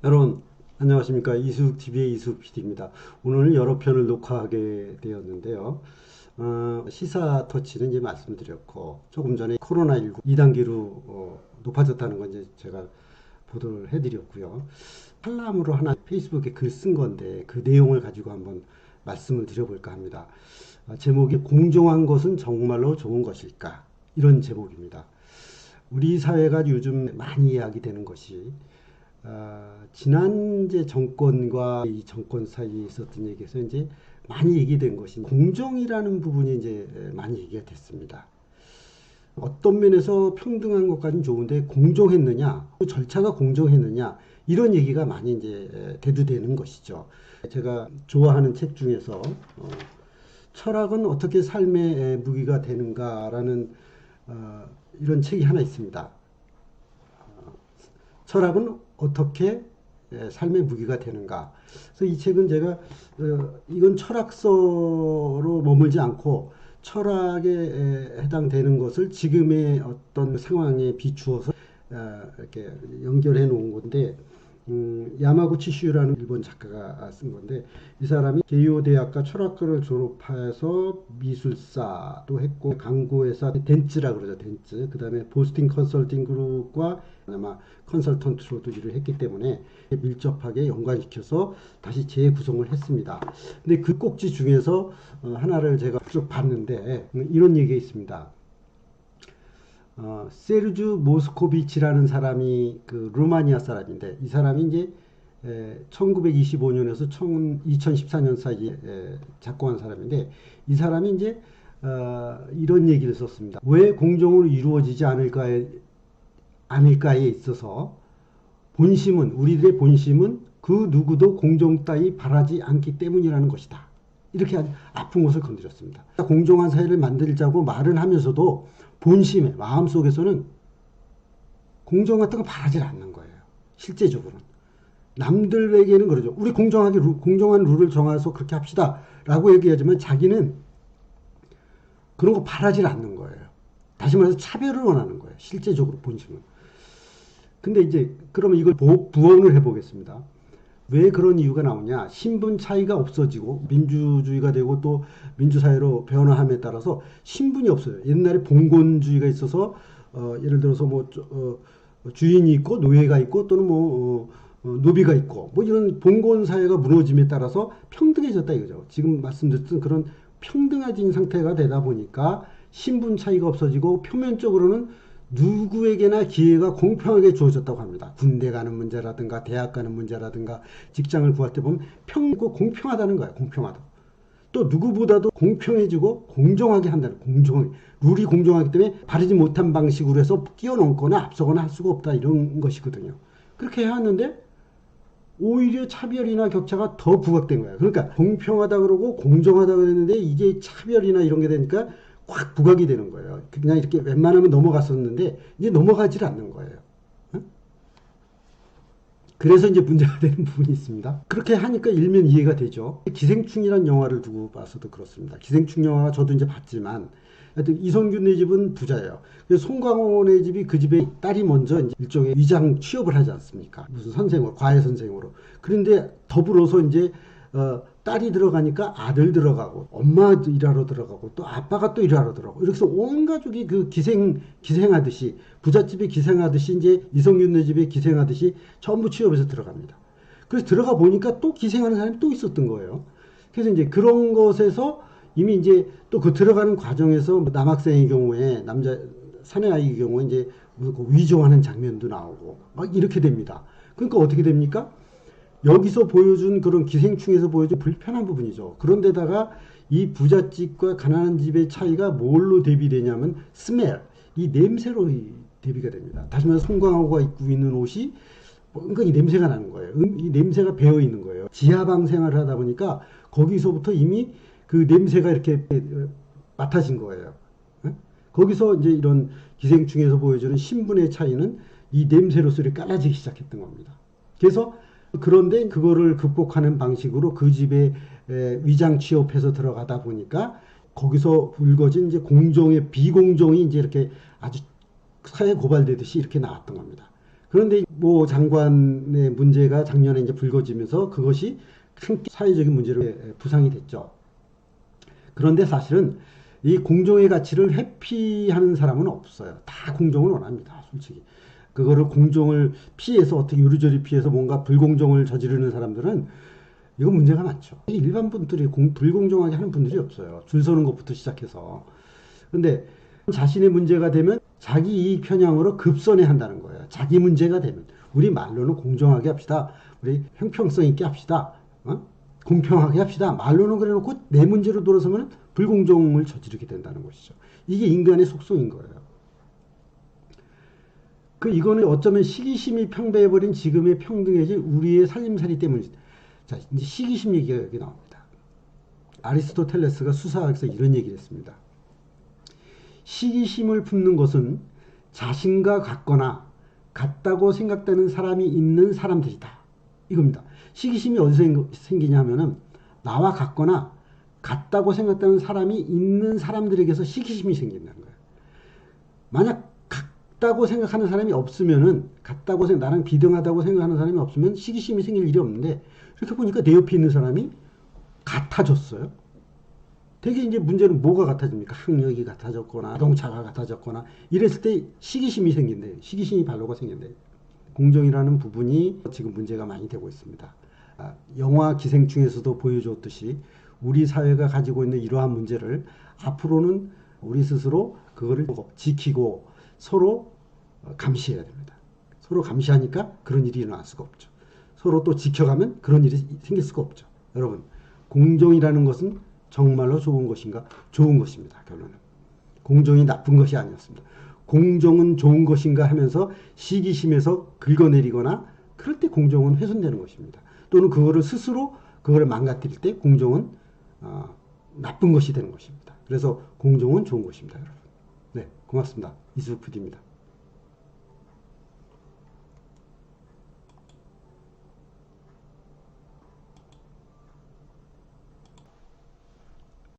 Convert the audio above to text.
여러분 안녕하십니까. 이수TV의 이수 PD입니다. 오늘 여러 편을 녹화하게 되었는데요. 시사 터치는 이제 말씀드렸고, 조금 전에 코로나19 2단계로 높아졌다는 건 이제 제가 보도를 해드렸고요. 칼럼으로 하나 페이스북에 글 쓴 건데 그 내용을 가지고 한번 말씀을 드려볼까 합니다. 제목이 공정한 것은 정말로 좋은 것일까? 이런 제목입니다. 우리 사회가 요즘 많이 이야기되는 것이 지난 이제 정권과 이 정권 사이에 있었던 얘기에서 이제 많이 얘기된 것이 공정이라는 부분이 이제 많이 얘기가 됐습니다. 어떤 면에서 평등한 것까지는 좋은데 공정했느냐, 그 절차가 공정했느냐 이런 얘기가 많이 이제 대두되는 것이죠. 제가 좋아하는 책 중에서 철학은 어떻게 삶의 무기가 되는가라는 이런 책이 하나 있습니다. 철학은 어떻게 삶의 무기가 되는가. 그래서 이 책은 제가 이건 철학서로 머물지 않고 철학에 해당되는 것을 지금의 어떤 상황에 비추어서 이렇게 연결해 놓은 건데, 야마구치 슈라는 일본 작가가 쓴 건데, 이 사람이 게이오 대학과 철학과를 졸업해서 미술사도 했고 광고회사 덴츠라 그러죠. 덴츠. 그다음에 보스팅 컨설팅 그룹과 아마 컨설턴트로도 일을 했기 때문에 밀접하게 연관시켜서 다시 재구성을 했습니다. 근데 그 꼭지 중에서 하나를 제가 쭉 봤는데 이런 얘기가 있습니다. 세르주 모스코비치라는 사람이 그 루마니아 사람인데, 이 사람이 이제 1925년에서 2014년 사이에 작곡한 사람인데, 이 사람이 이제 이런 얘기를 썼습니다. 왜 공정으로 이루어지지 않을까에 있어서 본심은, 우리들의 본심은 그 누구도 공정 따위 바라지 않기 때문이라는 것이다. 이렇게 아주 아픈 것을 건드렸습니다. 공정한 사회를 만들자고 말은 하면서도 본심에, 마음속에서는 공정 같은 거 바라지 않는 거예요. 실제적으로는. 남들에게는 그러죠. 우리 공정한 룰을 정해서 그렇게 합시다. 라고 얘기하지만 자기는 그런 거 바라지 않는 거예요. 다시 말해서 차별을 원하는 거예요. 실제적으로 본심은. 근데 이제 그러면 이걸 부언을 해보겠습니다. 왜 그런 이유가 나오냐? 신분 차이가 없어지고 민주주의가 되고 또 민주사회로 변화함에 따라서 신분이 없어요. 옛날에 봉건주의가 있어서 예를 들어서 뭐 주인이 있고 노예가 있고 또는 노비가 있고 뭐 이런 봉건 사회가 무너짐에 따라서 평등해졌다 이거죠. 지금 말씀드렸던 그런 평등해진 상태가 되다 보니까 신분 차이가 없어지고 표면적으로는 누구에게나 기회가 공평하게 주어졌다고 합니다. 군대 가는 문제라든가 대학 가는 문제라든가 직장을 구할 때 보면 평이고 공평하다는 거예요. 공평하다. 또 누구보다도 공평해지고 공정하게 한다는, 룰이 공정하기 때문에 바르지 못한 방식으로 해서 뛰어넘거나 앞서거나 할 수가 없다 이런 것이거든요. 그렇게 해왔는데 오히려 차별이나 격차가 더 부각된 거예요. 그러니까 공평하다 그러고 공정하다 그랬는데 이게 차별이나 이런 게 되니까 확 부각이 되는 거예요. 그냥 이렇게 웬만하면 넘어갔었는데 이제 넘어가질 않는 거예요. 그래서 이제 문제가 되는 부분이 있습니다. 그렇게 하니까 일면 이해가 되죠. 기생충이란 영화를 두고 봐서도 그렇습니다. 기생충 영화가 저도 이제 봤지만 하여튼 이성균네 집은 부자예요. 그래서 송강호네 집이 그 집에 딸이 먼저 이제 일종의 위장 취업을 하지 않습니까? 무슨 선생으로, 과외 선생으로. 그런데 더불어서 이제 딸이 들어가니까 아들 들어가고 엄마도 일하러 들어가고 또 아빠가 또 일하러 들어가고 이렇게 해서 온 가족이 그 기생하듯이 부잣집에 기생하듯이 이제 이성균네 집에 기생하듯이 전부 취업해서 들어갑니다. 그래서 들어가 보니까 또 기생하는 사람이 또 있었던 거예요. 그래서 이제 그런 것에서 이미 이제 또 그 들어가는 과정에서 남학생의 경우에 남자 사내아이의 경우에 이제 위조하는 장면도 나오고 막 이렇게 됩니다. 그러니까 어떻게 됩니까? 여기서 보여준 그런 기생충에서 보여준 불편한 부분이죠. 그런데다가 이 부잣집과 가난한 집의 차이가 뭘로 대비되냐면 스멜, 이 냄새로 대비가 됩니다. 다시 말해서 송강호가 입고 있는 옷이 뭔가 이 냄새가 나는 거예요. 이 냄새가 배어 있는 거예요. 지하방 생활을 하다 보니까 거기서부터 이미 그 냄새가 이렇게 맡아진 거예요. 거기서 이제 이런 기생충에서 보여주는 신분의 차이는 이 냄새로서 이렇게 깔아지기 시작했던 겁니다. 그래서 그런데 그거를 극복하는 방식으로 그 집에 위장 취업해서 들어가다 보니까 거기서 불거진 이제 공정의 비공정이 이제 이렇게 아주 사회 고발되듯이 이렇게 나왔던 겁니다. 그런데 모 장관의 문제가 작년에 이제 불거지면서 그것이 큰 사회적인 문제로 부상이 됐죠. 그런데 사실은 이 공정의 가치를 회피하는 사람은 없어요. 다 공정을 원합니다. 솔직히. 그거를 공정을 피해서 어떻게 요리조리 피해서 뭔가 불공정을 저지르는 사람들은 이거 문제가 많죠. 일반 분들이 불공정하게 하는 분들이 없어요. 줄 서는 것부터 시작해서. 근데 자신의 문제가 되면 자기 이익 편향으로 급선회 한다는 거예요. 자기 문제가 되면. 우리 말로는 공정하게 합시다. 우리 형평성 있게 합시다. 어? 공평하게 합시다. 말로는 그래놓고 내 문제로 돌아서면 불공정을 저지르게 된다는 것이죠. 이게 인간의 속성인 거예요. 이거는 어쩌면 시기심이 평배해버린 지금의 평등해진 우리의 살림살이 때문이죠. 자, 이제 시기심 얘기가 여기 나옵니다. 아리스토텔레스가 수사학에서 이런 얘기를 했습니다. 시기심을 품는 것은 자신과 같거나 같다고 생각되는 사람이 있는 사람들이다. 이겁니다. 시기심이 어디서 생기냐 하면은 나와 같거나 같다고 생각되는 사람이 있는 사람들에게서 시기심이 생긴다는 거예요. 만약 같다고 생각하는 사람이 없으면은 나랑 비등하다고 생각하는 사람이 없으면 시기심이 생길 일이 없는데 이렇게 보니까 내 옆에 있는 사람이 같아졌어요. 되게 이제 문제는 뭐가 같아집니까? 학력이 같아졌거나 자동차가 같아졌거나 이랬을 때 시기심이 생긴대. 시기심이 발로가 생긴대. 공정이라는 부분이 지금 문제가 많이 되고 있습니다. 영화 기생충에서도 보여줬듯이 우리 사회가 가지고 있는 이러한 문제를 앞으로는 우리 스스로 그거를 지키고 서로 감시해야 됩니다. 서로 감시하니까 그런 일이 일어날 수가 없죠. 서로 또 지켜가면 그런 일이 생길 수가 없죠. 여러분, 공정이라는 것은 정말로 좋은 것인가? 좋은 것입니다. 결론은. 공정이 나쁜 것이 아니었습니다. 공정은 좋은 것인가 하면서 시기심에서 긁어내리거나 그럴 때 공정은 훼손되는 것입니다. 또는 그거를 스스로 그거를 망가뜨릴 때 공정은 나쁜 것이 되는 것입니다. 그래서 공정은 좋은 것입니다. 여러분. 네, 고맙습니다. 이수석 PD입니다.